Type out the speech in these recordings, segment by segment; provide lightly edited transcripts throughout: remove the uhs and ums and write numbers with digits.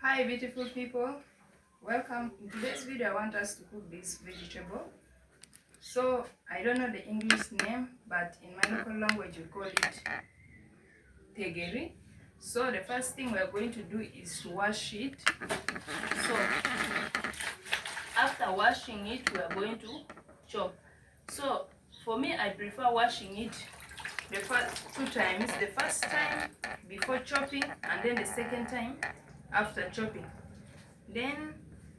Hi beautiful people, welcome. In today's video I want us to cook this vegetable. So I don't know the English name, but in my local language we call it Tegereri. So the first thing we are going to do is to wash it. So after washing it we are going to chop. So for me I prefer washing it the first two times. The first time before chopping and then the second time after chopping. Then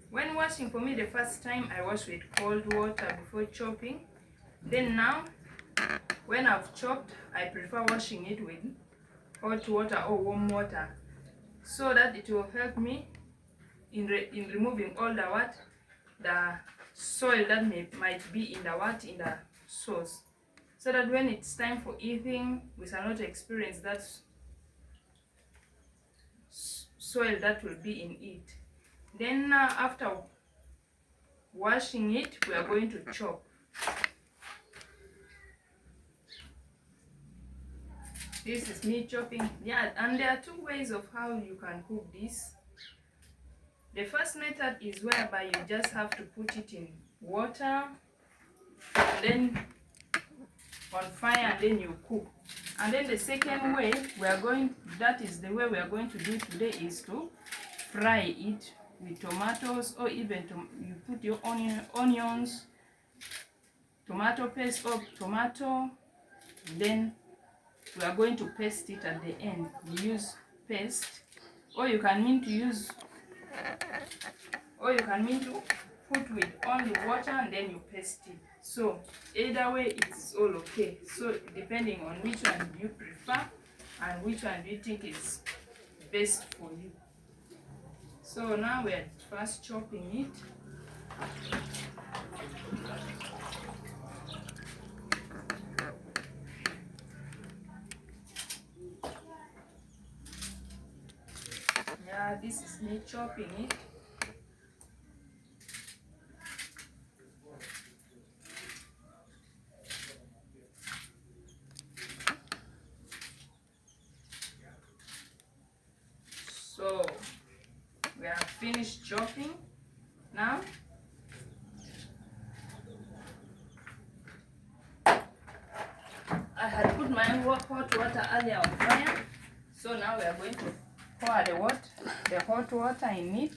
when washing, for me the first time I wash with cold water before chopping. Then now when I've chopped I prefer washing it with hot water or warm water, so that it will help me in removing all the soil that might be in the sauce, so that when it's time for eating we shall not experience that soil that will be in it. Then after washing it we are going to chop. This is me chopping. Yeah, and there are two ways of how you can cook this. The first method is whereby you just have to put it in water and then on fire and then you cook. And then the second way that is the way we are going to do today, is to fry it with tomatoes, or even you put your onions, tomato paste or tomato, then we are going to paste it at the end. We use paste, or you can mean to put with only water and then you paste it. So either way it's all okay. So depending on which one you prefer and which one you think is best for you. So now we are first chopping it. Yeah, this is me chopping it. So we have finished chopping. Now I had put my hot water earlier on fire. So now we are going to pour the hot water in it.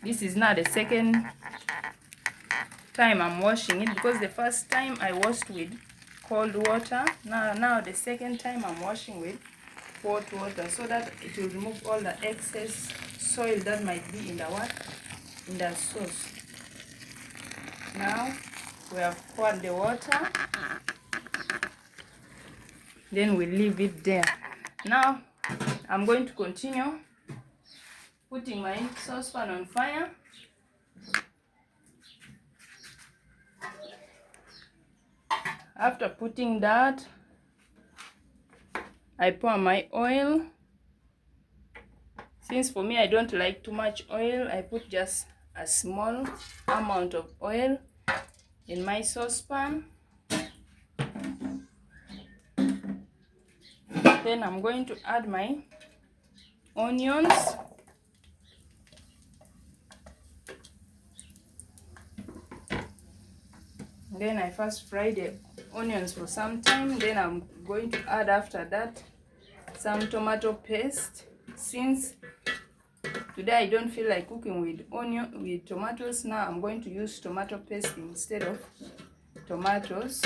This is now the second time I'm washing it, because the first time I washed with cold water. Now the second time I'm washing with hot water, so that it will remove all the excess soil that might be in the sauce. Now we have poured the water, then we leave it there. Now I'm going to continue putting my saucepan on fire. After putting that, I pour my oil. Since for me I don't like too much oil, I put just a small amount of oil in my saucepan. Then I'm going to add my onions. Then I first fry the onions for some time. Then I'm going to add after that some tomato paste. Since today I don't feel like cooking with tomatoes, now I'm going to use tomato paste instead of tomatoes.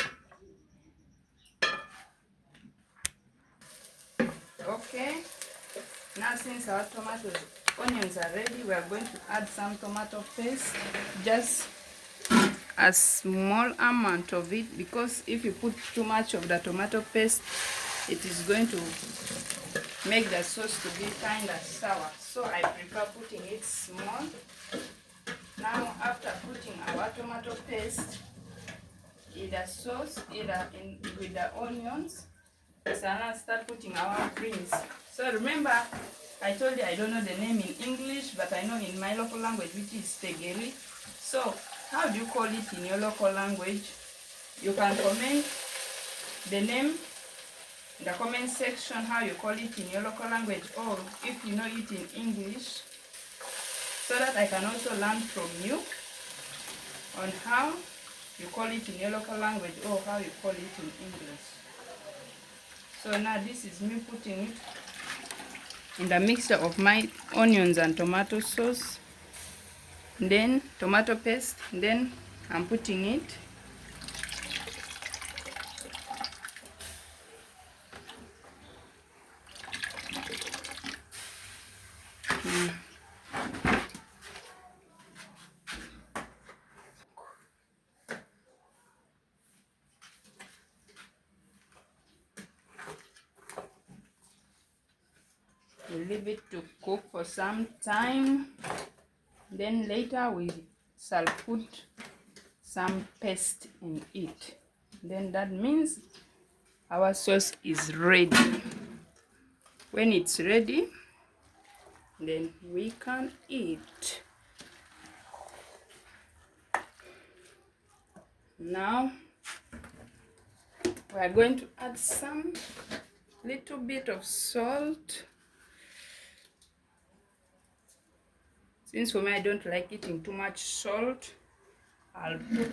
Okay, now since our onions are ready, we are going to add some tomato paste, just a small amount of it, because if you put too much of the tomato paste, it is going to make the sauce to be kind of sour. So I prefer putting it small. Now after putting our tomato paste in the sauce, with the onions, we shall now start putting our greens. So remember, I told you I don't know the name in English, but I know in my local language, which is Tegereri. So how do you call it in your local language? You can comment the name in the comment section how you call it in your local language, or if you know it in English, so that I can also learn from you on how you call it in your local language or how you call it in English. So now this is me putting it in the mixture of my onions and tomato sauce, then tomato paste, then I'm putting it. We leave it to cook for some time, then later we shall put some paste in it. Then that means our sauce is ready. When it's ready, then we can eat. Now we are going to add some little bit of salt. Since for me I don't like eating too much salt, I'll put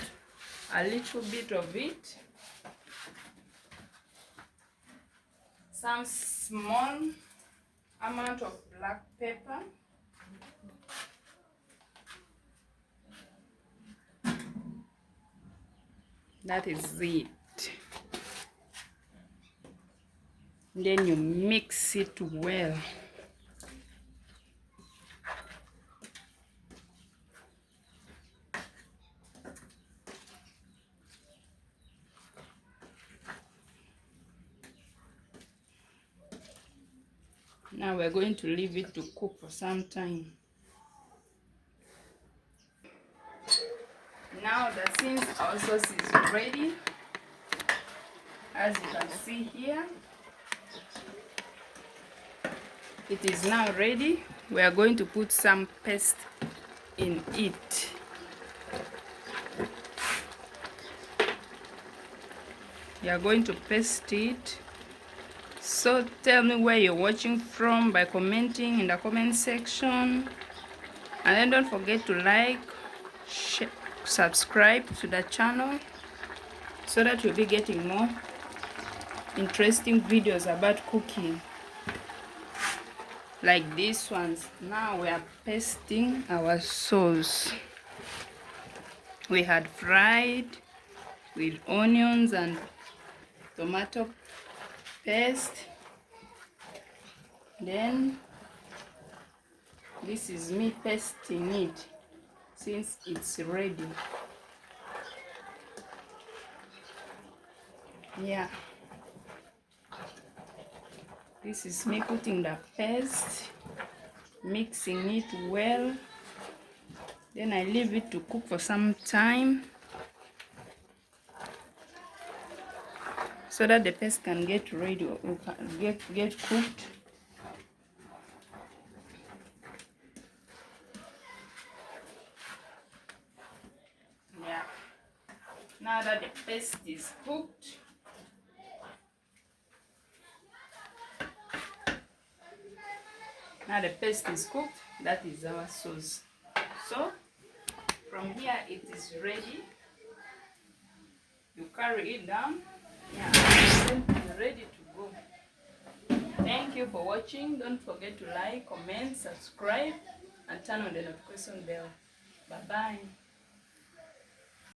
a little bit of it. Some small amount of black pepper. That is it. Then you mix it well. Now we're going to leave it to cook for some time. Now that since our sauce is ready, as you can see here, it is now ready. We are going to put some paste in it. We are going to paste it. So tell me where you're watching from by commenting in the comment section. And then don't forget to like, share, subscribe to the channel so that you'll be getting more interesting videos about cooking like these ones. Now we are pasting our sauce. We had fried with onions and tomato paste. Then this is me pasting it since it's ready. Yeah, this is me putting the paste, mixing it well. Then I leave it to cook for some time so that the paste can get ready or get cooked. Yeah. Now that the paste is cooked, that is our sauce. So from here it is ready. You carry it down. Yeah, it's ready to go. Thank you for watching. Don't forget to like, comment, subscribe, and turn on the notification bell. Bye bye.